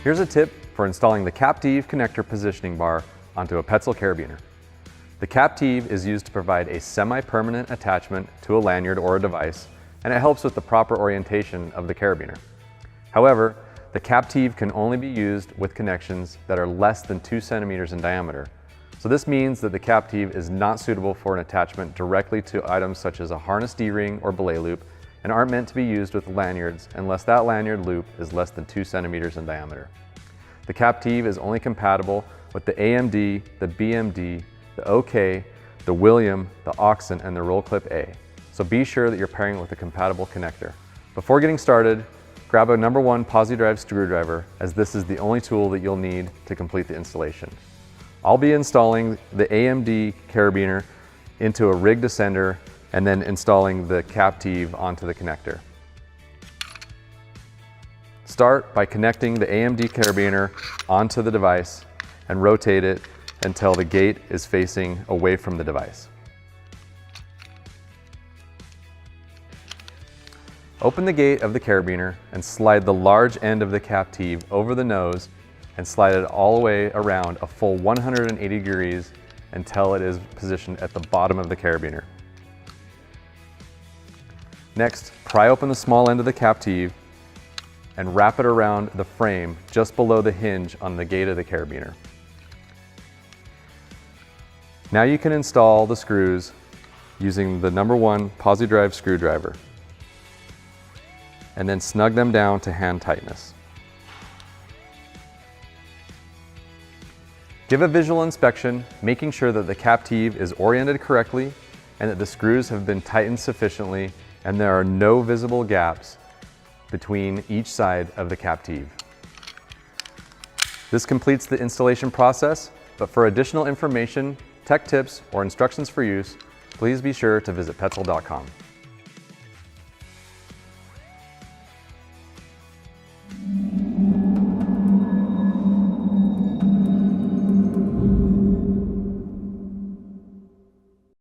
Here's a tip for installing the CAPTIV connector positioning bar onto a Petzl carabiner. The CAPTIV is used to provide a semi-permanent attachment to a lanyard or a device, and it helps with the proper orientation of the carabiner. However, the CAPTIV can only be used with connections that are less than 2 centimeters in diameter. So this means that the CAPTIV is not suitable for an attachment directly to items such as a harness D-ring or belay loop, and aren't meant to be used with lanyards unless that lanyard loop is less than 2 centimeters in diameter. The CAPTIV is only compatible with the AMD, the BMD, the OK, the William, the Oxen, and the Roll Clip A. So be sure that you're pairing it with a compatible connector. Before getting started, grab a number 1 posi drive screwdriver, as this is the only tool that you'll need to complete the installation. I'll be installing the AMD carabiner into a rig descender and then installing the CAPTIV onto the connector. Start by connecting the AMD carabiner onto the device and rotate it until the gate is facing away from the device. Open the gate of the carabiner and slide the large end of the CAPTIV over the nose and slide it all the way around a full 180 degrees until it is positioned at the bottom of the carabiner. Next, pry open the small end of the CAPTIV and wrap it around the frame just below the hinge on the gate of the carabiner. Now you can install the screws using the number 1 posi drive screwdriver and then snug them down to hand tightness. Give a visual inspection, making sure that the CAPTIV is oriented correctly and that the screws have been tightened sufficiently and there are no visible gaps between each side of the CAPTIV. This completes the installation process, but for additional information, tech tips, or instructions for use, please be sure to visit Petzl.com.